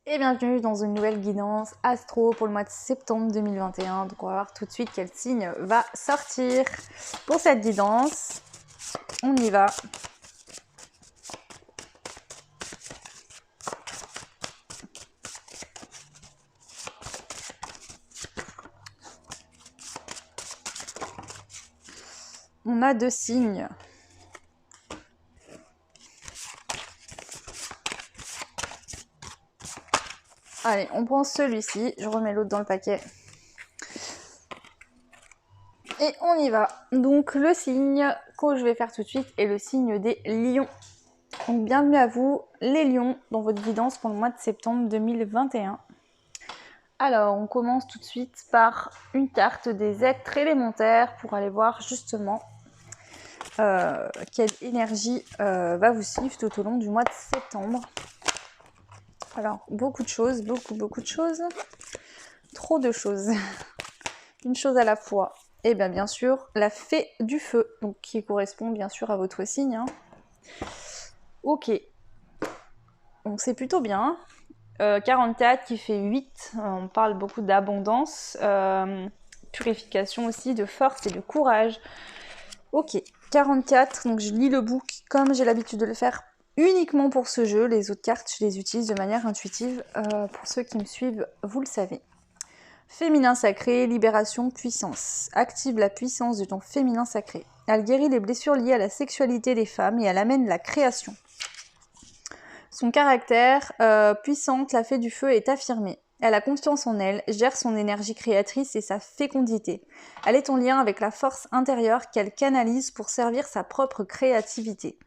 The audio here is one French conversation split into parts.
Et bienvenue dans une nouvelle guidance astro pour le mois de septembre 2021. Donc on va voir tout de suite quel signe va sortir. Pour cette guidance, on y va. On a deux signes. Allez, on prend celui-ci. Je remets l'autre dans le paquet. Et on y va. Donc le signe que je vais faire tout de suite est le signe des lions. Donc bienvenue à vous les lions dans votre guidance pour le mois de septembre 2021. Alors on commence tout de suite par une carte des êtres élémentaires pour aller voir justement quelle énergie va vous suivre tout au long du mois de septembre. Alors beaucoup de choses, beaucoup de choses, trop de choses, une chose à la fois. Et bien sûr la fée du feu, donc qui correspond bien sûr à votre signe. Hein. Ok, donc c'est plutôt bien. 44 qui fait 8, on parle beaucoup d'abondance, purification aussi, de force et de courage. Ok, 44, donc je lis le book comme j'ai l'habitude de le faire uniquement pour ce jeu. Les autres cartes, je les utilise de manière intuitive. Pour ceux qui me suivent, vous le savez. Féminin sacré, libération, puissance. Active la puissance de ton féminin sacré. Elle guérit les blessures liées à la sexualité des femmes et elle amène la création. Son caractère, puissante, la fée du feu est affirmée. Elle a confiance en elle, gère son énergie créatrice et sa fécondité. Elle est en lien avec la force intérieure qu'elle canalise pour servir sa propre créativité.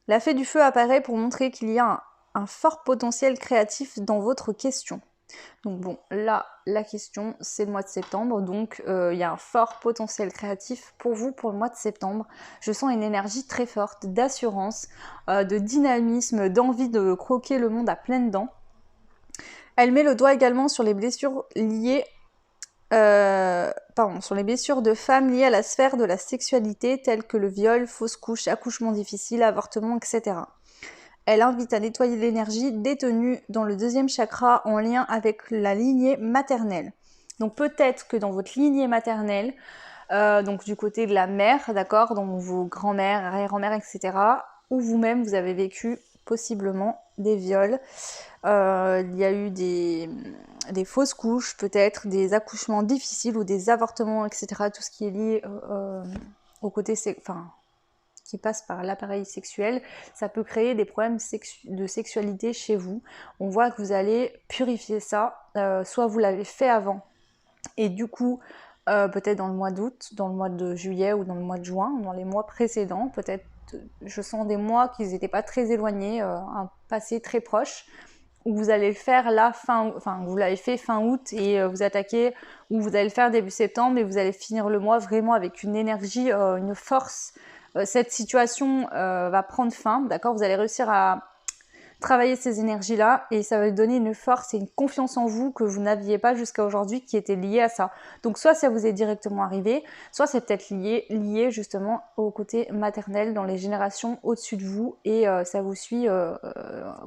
La fée du feu apparaît pour montrer qu'il y a un fort potentiel créatif dans votre question. Donc bon, là, la question, c'est le mois de septembre, donc il y a un fort potentiel créatif pour vous pour le mois de septembre. Je sens une énergie très forte d'assurance, de dynamisme, d'envie de croquer le monde à pleines dents. Elle met le doigt également sur les blessures liées, sur les blessures de femmes liées à la sphère de la sexualité, telles que le viol, fausse couche, accouchement difficile, avortement, etc. Elle invite à nettoyer l'énergie détenue dans le deuxième chakra en lien avec la lignée maternelle. Donc peut-être que dans votre lignée maternelle, donc du côté de la mère, d'accord, dans vos grands-mères, arrière-grand-mères, etc., ou vous-même, vous avez vécu possiblement des viols. Il y a eu des fausses couches, peut-être, des accouchements difficiles ou des avortements, etc., tout ce qui est lié au côté... qui passe par l'appareil sexuel, ça peut créer des problèmes de sexualité chez vous. On voit que vous allez purifier ça, soit vous l'avez fait avant, et du coup, peut-être dans le mois d'août, dans le mois de juillet ou dans le mois de juin, dans les mois précédents, peut-être, je sens des mois qui n'étaient pas très éloignés, un passé très proche, où vous allez le faire là, vous l'avez fait fin août et vous attaquez, ou vous allez le faire début septembre et vous allez finir le mois vraiment avec une énergie, une force. Cette situation va prendre fin, d'accord? Vous allez réussir à travailler ces énergies-là et ça va vous donner une force et une confiance en vous que vous n'aviez pas jusqu'à aujourd'hui qui était liée à ça. Donc soit ça vous est directement arrivé, soit c'est peut-être lié justement au côté maternel dans les générations au-dessus de vous et ça vous suit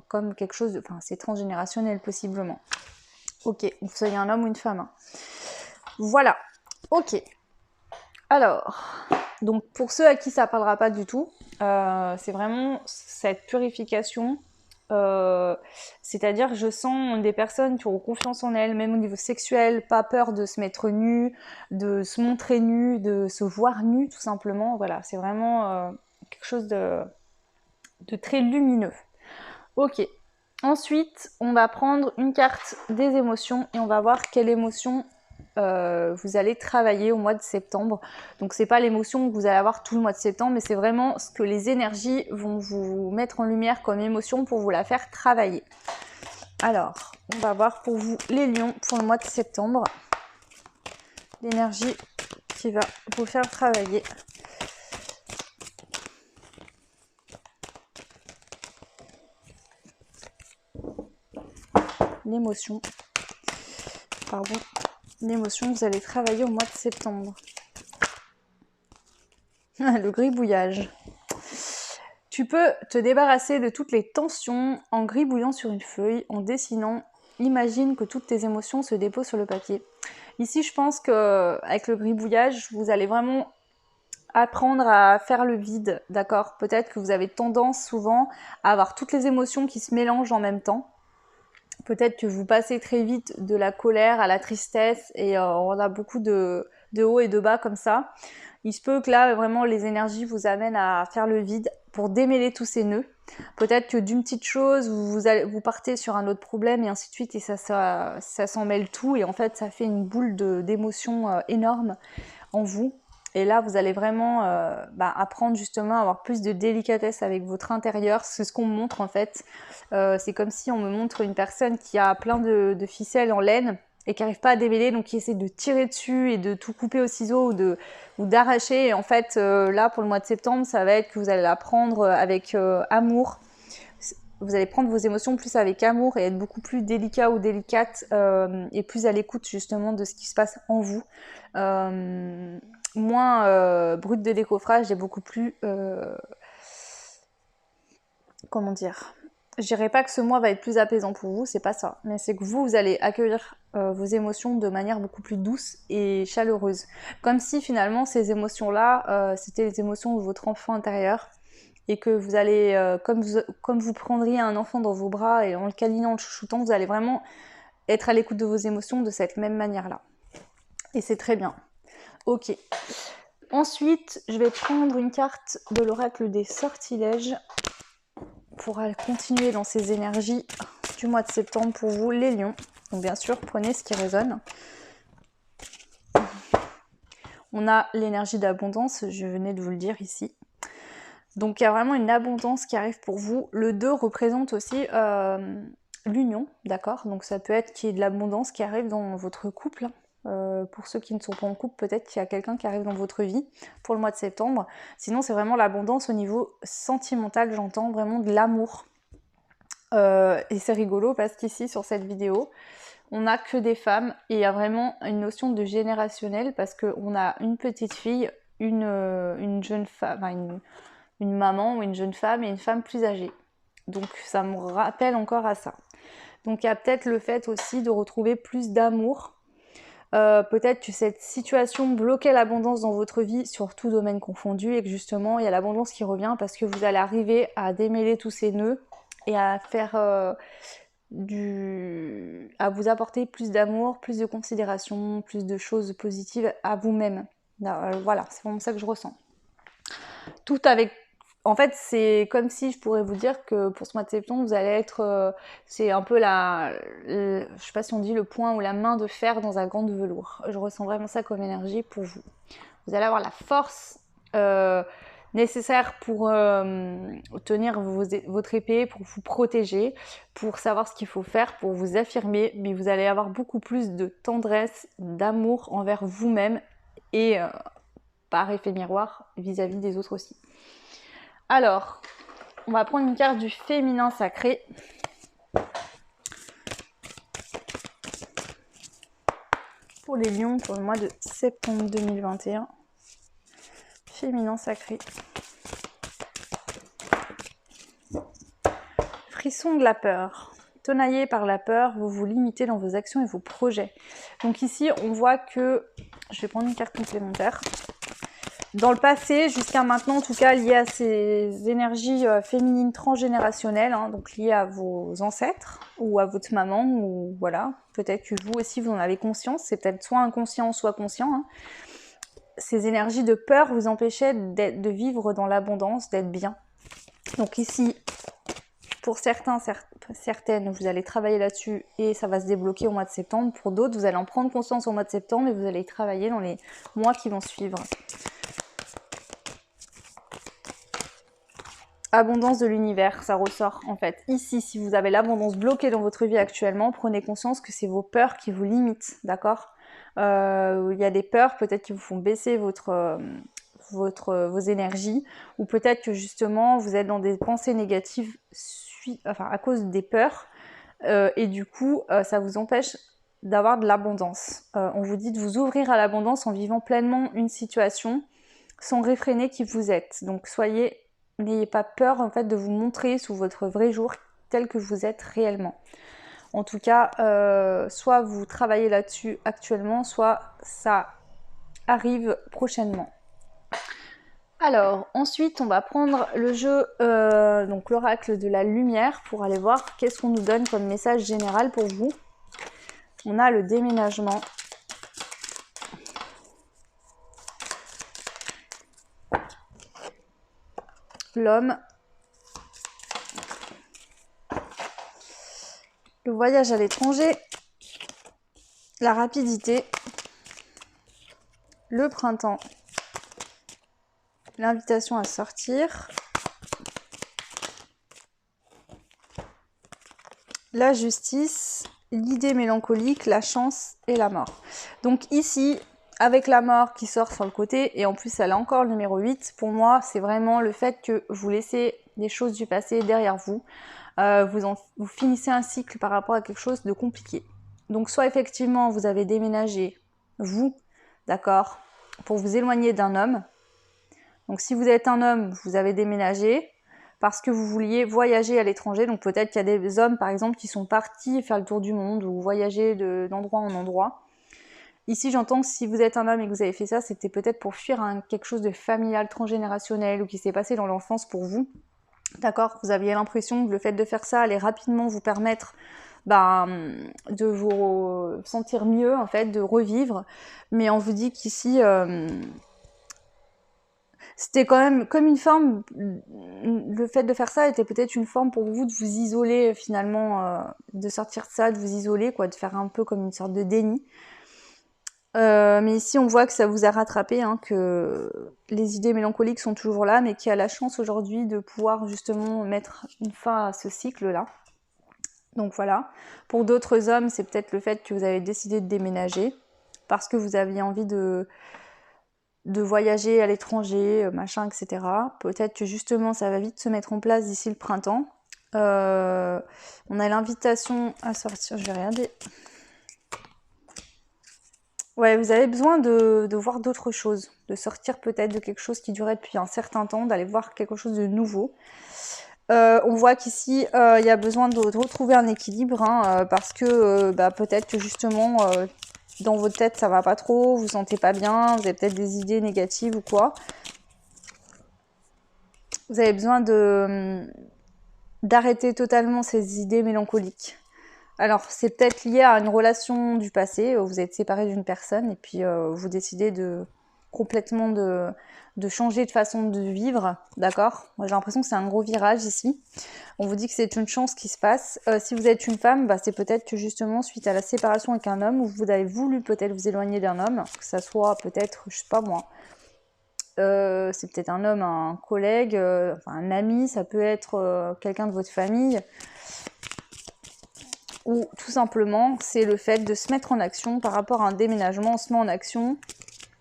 comme quelque chose de... Enfin, c'est transgénérationnel possiblement. Ok, que vous soyez un homme ou une femme. Hein. Voilà, ok. Alors, donc pour ceux à qui ça parlera pas du tout, c'est vraiment cette purification. C'est-à-dire je sens des personnes qui ont confiance en elles, même au niveau sexuel, pas peur de se mettre nues, de se montrer nues, de se voir nues tout simplement. Voilà, c'est vraiment quelque chose de très lumineux. Ok. Ensuite, on va prendre une carte des émotions et on va voir quelle émotion vous allez travailler au mois de septembre. Donc c'est pas l'émotion que vous allez avoir tout le mois de septembre, mais c'est vraiment ce que les énergies vont vous mettre en lumière comme émotion pour vous la faire travailler. Alors, on va voir pour vous les lions pour le mois de septembre. L'énergie qui va vous faire travailler. L'émotion. Pardon. L'émotion que vous allez travailler au mois de septembre. Le gribouillage. Tu peux te débarrasser de toutes les tensions en gribouillant sur une feuille, en dessinant. Imagine que toutes tes émotions se déposent sur le papier. Ici, je pense qu'avec le gribouillage, vous allez vraiment apprendre à faire le vide, d'accord? Peut-être que vous avez tendance souvent à avoir toutes les émotions qui se mélangent en même temps. Peut-être que vous passez très vite de la colère à la tristesse et on a beaucoup de hauts et de bas comme ça. Il se peut que là, vraiment, les énergies vous amènent à faire le vide pour démêler tous ces nœuds. Peut-être que d'une petite chose, vous partez sur un autre problème et ainsi de suite et ça s'en mêle tout et en fait, ça fait une boule d'émotions énorme en vous. Et là, vous allez vraiment apprendre justement à avoir plus de délicatesse avec votre intérieur. C'est ce qu'on me montre en fait. C'est comme si on me montre une personne qui a plein de ficelles en laine et qui n'arrive pas à démêler, donc qui essaie de tirer dessus et de tout couper au ciseau ou d'arracher. Et en fait, là, pour le mois de septembre, ça va être que vous allez la prendre avec amour. Vous allez prendre vos émotions plus avec amour et être beaucoup plus délicat ou délicate et plus à l'écoute justement de ce qui se passe en vous. Moins brut de décoffrage et beaucoup plus... comment dire ? Je dirais pas que ce mois va être plus apaisant pour vous, c'est pas ça. Mais c'est que vous allez accueillir vos émotions de manière beaucoup plus douce et chaleureuse. Comme si finalement ces émotions-là, c'était les émotions de votre enfant intérieur. Et que vous allez, comme vous prendriez un enfant dans vos bras et en le câlinant, en le chouchoutant, vous allez vraiment être à l'écoute de vos émotions de cette même manière-là. Et c'est très bien. Ok. Ensuite, je vais prendre une carte de l'oracle des sortilèges pour continuer dans ces énergies du mois de septembre pour vous, les lions. Donc bien sûr, prenez ce qui résonne. On a l'énergie d'abondance, je venais de vous le dire ici. Donc il y a vraiment une abondance qui arrive pour vous. Le 2 représente aussi l'union, d'accord? Donc ça peut être qu'il y ait de l'abondance qui arrive dans votre couple. Pour ceux qui ne sont pas en couple, peut-être qu'il y a quelqu'un qui arrive dans votre vie pour le mois de septembre. Sinon c'est vraiment l'abondance au niveau sentimental, j'entends vraiment de l'amour. Et c'est rigolo parce qu'ici sur cette vidéo, on n'a que des femmes et il y a vraiment une notion de générationnel parce qu'on a une petite fille, une jeune femme, enfin une maman ou une jeune femme et une femme plus âgée. Donc ça me rappelle encore à ça. Donc il y a peut-être le fait aussi de retrouver plus d'amour. Peut-être que cette situation bloquait l'abondance dans votre vie sur tout domaine confondu et que justement il y a l'abondance qui revient parce que vous allez arriver à démêler tous ces nœuds et à faire à vous apporter plus d'amour, plus de considération, plus de choses positives à vous-même. Voilà, c'est vraiment ça que je ressens. Tout avec... En fait, c'est comme si je pourrais vous dire que pour ce mois de septembre, vous allez être... c'est un peu je sais pas si on dit le poing ou la main de fer dans un gant de velours. Je ressens vraiment ça comme énergie pour vous. Vous allez avoir la force nécessaire pour tenir votre épée, pour vous protéger, pour savoir ce qu'il faut faire, pour vous affirmer. Mais vous allez avoir beaucoup plus de tendresse, d'amour envers vous-même et par effet miroir vis-à-vis des autres aussi. Alors, on va prendre une carte du féminin sacré. Pour les lions, pour le mois de septembre 2021. Féminin sacré. Frisson de la peur. Tenaillé par la peur, vous vous limitez dans vos actions et vos projets. Donc ici, on voit que... Je vais prendre une carte complémentaire. Dans le passé, jusqu'à maintenant, en tout cas, lié à ces énergies féminines transgénérationnelles, hein, donc liées à vos ancêtres ou à votre maman, ou voilà, peut-être que vous aussi, vous en avez conscience, c'est peut-être soit inconscient, soit conscient. Hein. Ces énergies de peur vous empêchaient de vivre dans l'abondance, d'être bien. Donc ici, pour certaines, vous allez travailler là-dessus et ça va se débloquer au mois de septembre. Pour d'autres, vous allez en prendre conscience au mois de septembre et vous allez y travailler dans les mois qui vont suivre. Abondance de l'univers, ça ressort en fait. Ici, si vous avez l'abondance bloquée dans votre vie actuellement, prenez conscience que c'est vos peurs qui vous limitent, d'accord ? Il y a des peurs peut-être qui vous font baisser vos énergies, ou peut-être que justement vous êtes dans des pensées négatives à cause des peurs, et du coup ça vous empêche d'avoir de l'abondance. On vous dit de vous ouvrir à l'abondance en vivant pleinement une situation sans réfréner qui vous êtes. Donc soyez n'ayez pas peur en fait de vous montrer sous votre vrai jour tel que vous êtes réellement. En tout cas, soit vous travaillez là-dessus actuellement, soit ça arrive prochainement. Alors, ensuite, on va prendre le jeu, donc l'oracle de la lumière, pour aller voir qu'est-ce qu'on nous donne comme message général pour vous. On a le déménagement. L'homme. Le voyage à l'étranger. La rapidité. Le printemps. L'invitation à sortir. La justice. L'idée mélancolique, la chance et la mort. Donc ici, avec la mort qui sort sur le côté, et en plus elle a encore le numéro 8, pour moi c'est vraiment le fait que vous laissez des choses du passé derrière vous, vous finissez un cycle par rapport à quelque chose de compliqué. Donc soit effectivement vous avez déménagé, vous, d'accord, pour vous éloigner d'un homme. Donc si vous êtes un homme, vous avez déménagé parce que vous vouliez voyager à l'étranger. Donc peut-être qu'il y a des hommes par exemple qui sont partis faire le tour du monde ou voyager d'endroit en endroit. Ici, j'entends que si vous êtes un homme et que vous avez fait ça, c'était peut-être pour fuir quelque chose de familial, transgénérationnel ou qui s'est passé dans l'enfance pour vous. D'accord ? Vous aviez l'impression que le fait de faire ça allait rapidement vous permettre de vous sentir mieux, en fait, de revivre. Mais on vous dit qu'ici, c'était quand même comme une forme, le fait de faire ça était peut-être une forme pour vous de vous isoler finalement, de sortir de ça, de vous isoler, quoi, de faire un peu comme une sorte de déni. Mais ici on voit que ça vous a rattrapé, hein, que les idées mélancoliques sont toujours là, mais qu'il y a la chance aujourd'hui de pouvoir justement mettre une fin à ce cycle-là. Donc voilà. Pour d'autres hommes, c'est peut-être le fait que vous avez décidé de déménager parce que vous aviez envie de voyager à l'étranger, machin, etc. Peut-être que justement ça va vite se mettre en place d'ici le printemps. On a l'invitation à sortir, je vais regarder. Ouais, vous avez besoin de voir d'autres choses, de sortir peut-être de quelque chose qui durait depuis un certain temps, d'aller voir quelque chose de nouveau. On voit qu'ici, il y a besoin de retrouver un équilibre, hein, parce que peut-être que justement, dans votre tête, ça va pas trop, vous vous sentez pas bien, vous avez peut-être des idées négatives ou quoi. Vous avez besoin d'arrêter totalement ces idées mélancoliques. Alors, c'est peut-être lié à une relation du passé, vous êtes séparé d'une personne et puis vous décidez complètement de changer de façon de vivre, d'accord ? Moi, j'ai l'impression que c'est un gros virage ici. On vous dit que c'est une chance qui se passe. Si vous êtes une femme, c'est peut-être que justement, suite à la séparation avec un homme, vous avez voulu peut-être vous éloigner d'un homme, que ça soit peut-être, je sais pas moi, c'est peut-être un homme, un collègue, un ami, ça peut être quelqu'un de votre famille. Ou tout simplement, c'est le fait de se mettre en action par rapport à un déménagement. On se met en action,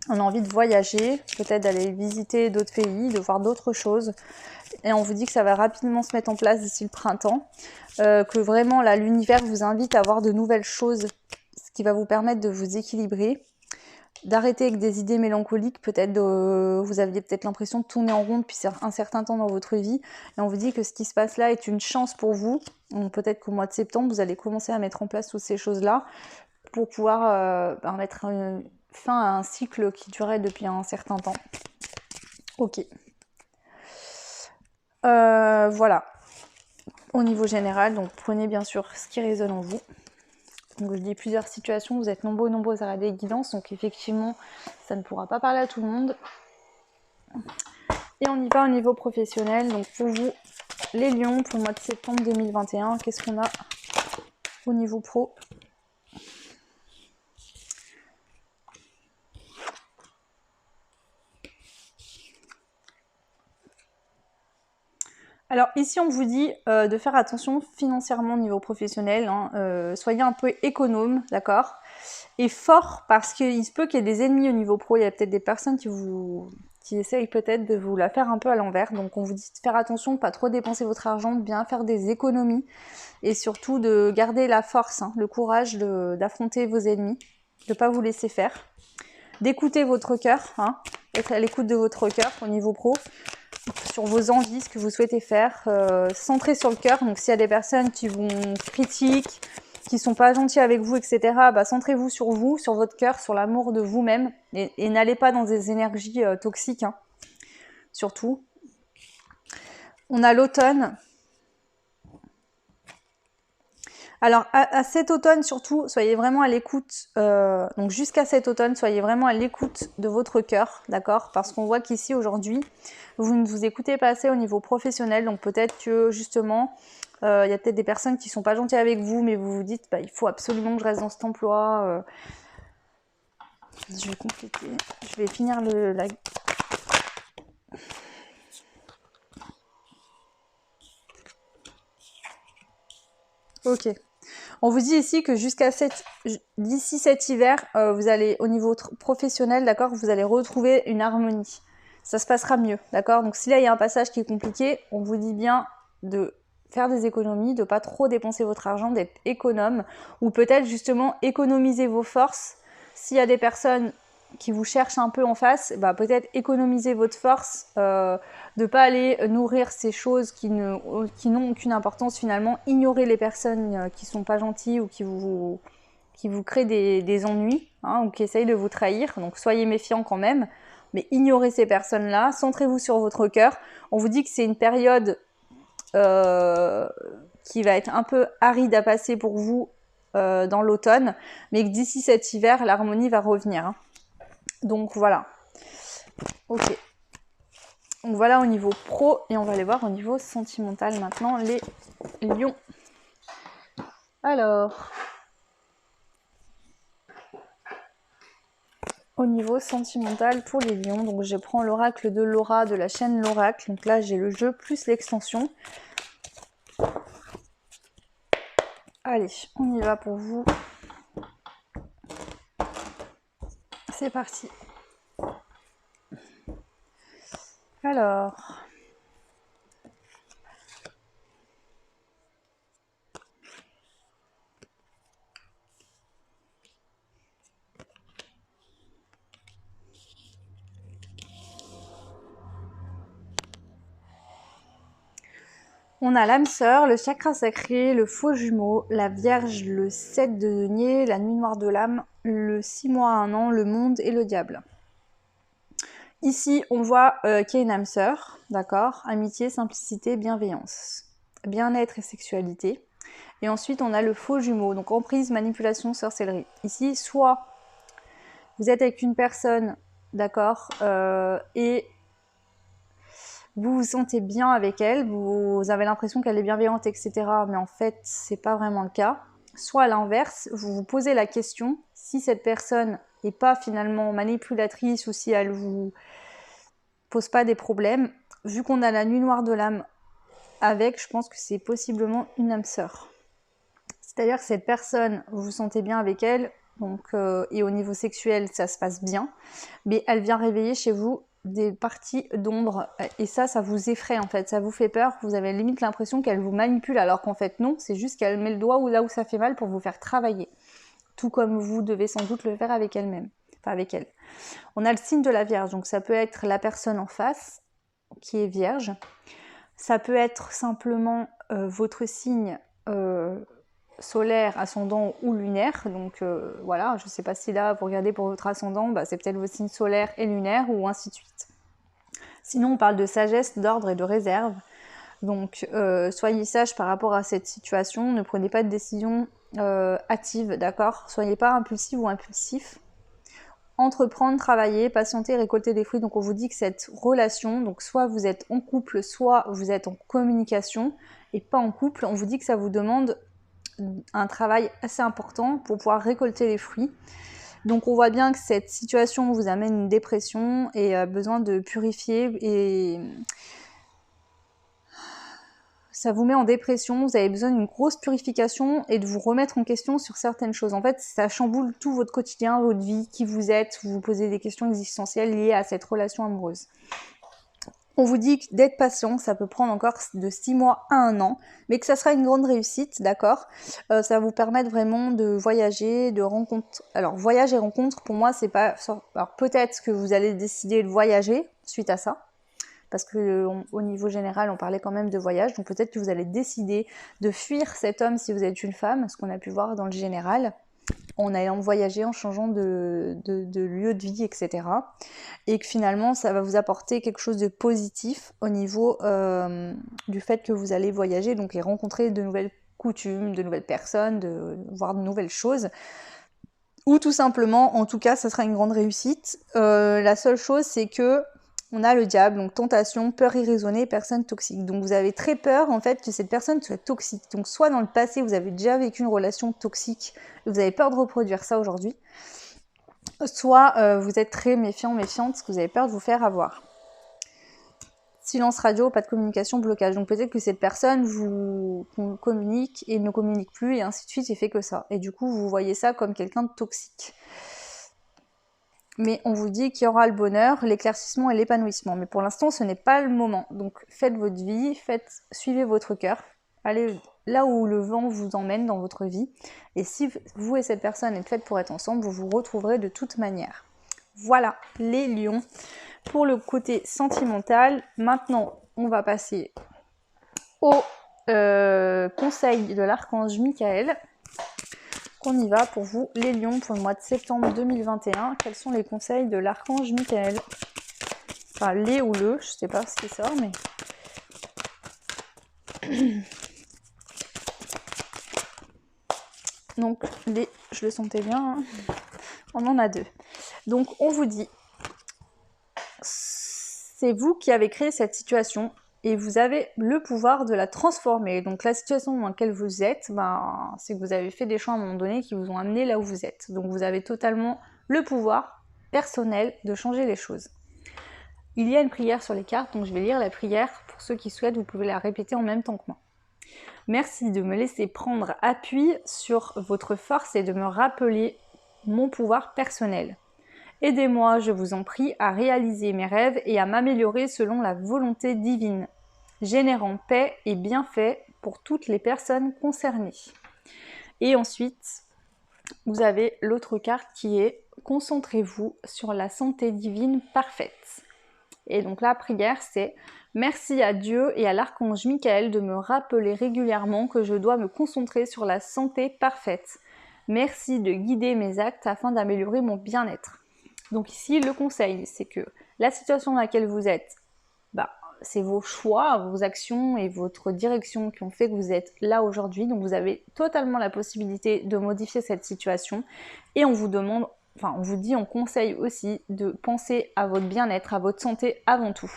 on a envie de voyager, peut-être d'aller visiter d'autres pays, de voir d'autres choses. Et on vous dit que ça va rapidement se mettre en place d'ici le printemps. Que vraiment, là, l'univers vous invite à voir de nouvelles choses, ce qui va vous permettre de vous équilibrer. D'arrêter avec des idées mélancoliques, peut-être vous aviez peut-être l'impression de tourner en rond depuis un certain temps dans votre vie, et on vous dit que ce qui se passe là est une chance pour vous. Peut-être qu'au mois de septembre, vous allez commencer à mettre en place toutes ces choses-là pour pouvoir mettre fin à un cycle qui durait depuis un certain temps. Ok. Voilà. Au niveau général, donc prenez bien sûr ce qui résonne en vous. Donc je dis plusieurs situations, vous êtes nombreux à regarder les guidances, donc effectivement ça ne pourra pas parler à tout le monde. Et on y va au niveau professionnel, donc pour vous les lions, pour le mois de septembre 2021, qu'est-ce qu'on a au niveau pro ? Alors ici on vous dit de faire attention financièrement au niveau professionnel, hein, soyez un peu économe, d'accord ? Et fort, parce qu'il se peut qu'il y ait des ennemis au niveau pro, il y a peut-être des personnes qui essayent peut-être de vous la faire un peu à l'envers, donc on vous dit de faire attention, de pas trop dépenser votre argent, de bien faire des économies, et surtout de garder la force, hein, le courage d'affronter vos ennemis, de pas vous laisser faire, d'écouter votre cœur, hein, être à l'écoute de votre cœur au niveau pro. sur vos envies, ce que vous souhaitez faire. Centré sur le cœur. Donc s'il y a des personnes qui vous critiquent, qui sont pas gentils avec vous, etc., bah, centrez-vous, sur votre cœur, sur l'amour de vous-même. Et n'allez pas dans des énergies toxiques, hein, surtout. On a l'automne. Alors, à cet automne, surtout, soyez vraiment à l'écoute, donc jusqu'à cet automne, soyez vraiment à l'écoute de votre cœur, d'accord? Parce qu'on voit qu'ici, aujourd'hui, vous ne vous écoutez pas assez au niveau professionnel, donc peut-être que, justement, il y a peut-être des personnes qui sont pas gentilles avec vous, mais vous vous dites, bah, il faut absolument que je reste dans cet emploi. Je vais compléter, je vais finir la... Ok. On vous dit ici que d'ici cet hiver, vous allez, au niveau professionnel, d'accord, vous allez retrouver une harmonie. Ça se passera mieux, d'accord? Donc si là, il y a un passage qui est compliqué, on vous dit bien de faire des économies, de pas trop dépenser votre argent, d'être économe, ou peut-être justement économiser vos forces. S'il y a des personnes qui vous cherchent un peu en face, bah, peut-être économiser votre force, de pas aller nourrir ces choses qui n'ont aucune importance finalement, ignorer les personnes qui sont pas gentilles ou qui vous créent des ennuis, hein, ou qui essayent de vous trahir, donc soyez méfiants quand même, mais ignorez ces personnes-là, centrez-vous sur votre cœur. On vous dit que c'est une période qui va être un peu aride à passer pour vous dans l'automne, mais que d'ici cet hiver, l'harmonie va revenir, hein. Donc voilà. Ok. Donc voilà au niveau pro, et on va aller voir au niveau sentimental maintenant, les lions. Alors, au niveau sentimental pour les lions, donc je prends l'oracle de Laura de la chaîne l'oracle. Donc là j'ai le jeu plus l'extension. Allez, on y va pour vous. C'est parti. Alors, on a l'âme sœur, le chakra sacré, le faux jumeau, la vierge, le 7 de denier, la nuit noire de l'âme, le 6 mois à 1 an, le monde et le diable. Ici, on voit qu'il y a une âme sœur, d'accord? Amitié, simplicité, bienveillance, bien-être et sexualité. Et ensuite, on a le faux jumeau, donc emprise, manipulation, sorcellerie. Ici, soit vous êtes avec une personne, d'accord, et vous vous sentez bien avec elle, vous avez l'impression qu'elle est bienveillante, etc. Mais en fait, c'est pas vraiment le cas. Soit à l'inverse, vous vous posez la question si cette personne n'est pas finalement manipulatrice ou si elle vous pose pas des problèmes. Vu qu'on a la nuit noire de l'âme avec, je pense que c'est possiblement une âme sœur. C'est-à-dire que cette personne, vous vous sentez bien avec elle, donc, et au niveau sexuel, ça se passe bien, mais elle vient réveiller chez vous des parties d'ombre, et ça vous effraie en fait, ça vous fait peur, vous avez limite l'impression qu'elle vous manipule, alors qu'en fait non, c'est juste qu'elle met le doigt là où ça fait mal pour vous faire travailler, tout comme vous devez sans doute le faire avec elle-même, enfin avec elle. On a le signe de la Vierge, donc ça peut être la personne en face qui est vierge, ça peut être simplement votre signe solaire, ascendant ou lunaire, donc voilà, je ne sais pas si là vous regardez pour votre ascendant, bah, c'est peut-être votre signe solaire et lunaire ou ainsi de suite. Sinon on parle de sagesse, d'ordre et de réserve, donc soyez sage par rapport à cette situation, ne prenez pas de décision hâtive, d'accord, soyez pas impulsif ou impulsif. Entreprendre, travailler, patienter, récolter des fruits. Donc on vous dit que cette relation, donc soit vous êtes en couple, soit vous êtes en communication et pas en couple, on vous dit que ça vous demande un travail assez important pour pouvoir récolter les fruits. Donc on voit bien que cette situation vous amène une dépression et besoin de purifier, et ça vous met en dépression, vous avez besoin d'une grosse purification et de vous remettre en question sur certaines choses. En fait, ça chamboule tout votre quotidien, votre vie, qui vous êtes, vous vous posez des questions existentielles liées à cette relation amoureuse. On vous dit d'être patient, ça peut prendre encore de 6 mois à 1 an, mais que ça sera une grande réussite, d'accord. Ça va vous permettre vraiment de voyager, de rencontrer. Alors, voyage et rencontre, pour moi, c'est pas... Alors, peut-être que vous allez décider de voyager suite à ça, parce que au niveau général, on parlait quand même de voyage, donc peut-être que vous allez décider de fuir cet homme si vous êtes une femme, ce qu'on a pu voir dans le général, en allant voyager, en changeant de lieu de vie, etc. Et que finalement, ça va vous apporter quelque chose de positif au niveau du fait que vous allez voyager, donc et rencontrer de nouvelles coutumes, de nouvelles personnes, de voir de nouvelles choses. Ou tout simplement, en tout cas, ça sera une grande réussite. La seule chose, c'est que on a le diable, donc tentation, peur irraisonnée, personne toxique. Donc vous avez très peur en fait que cette personne soit toxique. Donc soit dans le passé, vous avez déjà vécu une relation toxique et vous avez peur de reproduire ça aujourd'hui, soit vous êtes très méfiant, méfiante, parce que vous avez peur de vous faire avoir. Silence radio, pas de communication, blocage. Donc peut-être que cette personne vous communique et ne communique plus et ainsi de suite et fait que ça. Et du coup, vous voyez ça comme quelqu'un de toxique. Mais on vous dit qu'il y aura le bonheur, l'éclaircissement et l'épanouissement. Mais pour l'instant, ce n'est pas le moment. Donc faites votre vie, suivez votre cœur. Allez là où le vent vous emmène dans votre vie. Et si vous et cette personne êtes faites pour être ensemble, vous vous retrouverez de toute manière. Voilà, les lions. Pour le côté sentimental, maintenant, on va passer au conseil de l'archange Michael. Qu'on y va pour vous, les lions, pour le mois de septembre 2021. Quels sont les conseils de l'archange Michael? Enfin, les ou le, je sais pas ce qui sort, mais... Donc, les, je le sentais bien, hein. On en a deux. Donc, on vous dit, c'est vous qui avez créé cette situation et vous avez le pouvoir de la transformer. Donc, la situation dans laquelle vous êtes, c'est que vous avez fait des choix à un moment donné qui vous ont amené là où vous êtes. Donc, vous avez totalement le pouvoir personnel de changer les choses. Il y a une prière sur les cartes, donc je vais lire la prière. Pour ceux qui souhaitent, vous pouvez la répéter en même temps que moi. Merci de me laisser prendre appui sur votre force et de me rappeler mon pouvoir personnel. Aidez-moi, je vous en prie, à réaliser mes rêves et à m'améliorer selon la volonté divine, générant paix et bienfaits pour toutes les personnes concernées. Et ensuite, vous avez l'autre carte qui est « Concentrez-vous sur la santé divine parfaite ». Et donc la prière, c'est « Merci à Dieu et à l'archange Michael de me rappeler régulièrement que je dois me concentrer sur la santé parfaite. Merci de guider mes actes afin d'améliorer mon bien-être. » Donc ici, le conseil, c'est que la situation dans laquelle vous êtes, c'est vos choix, vos actions et votre direction qui ont fait que vous êtes là aujourd'hui. Donc vous avez totalement la possibilité de modifier cette situation. Et on vous demande, on vous dit, on conseille aussi de penser à votre bien-être, à votre santé avant tout.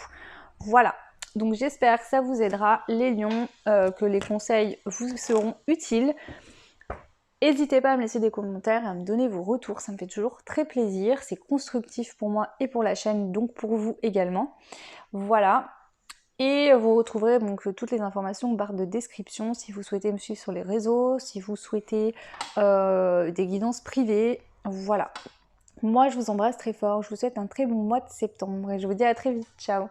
Voilà. Donc j'espère que ça vous aidera, les lions, que les conseils vous seront utiles. N'hésitez pas à me laisser des commentaires et à me donner vos retours, ça me fait toujours très plaisir, c'est constructif pour moi et pour la chaîne, donc pour vous également. Voilà, et vous retrouverez donc toutes les informations en barre de description si vous souhaitez me suivre sur les réseaux, si vous souhaitez des guidances privées, voilà. Moi je vous embrasse très fort, je vous souhaite un très bon mois de septembre et je vous dis à très vite, ciao.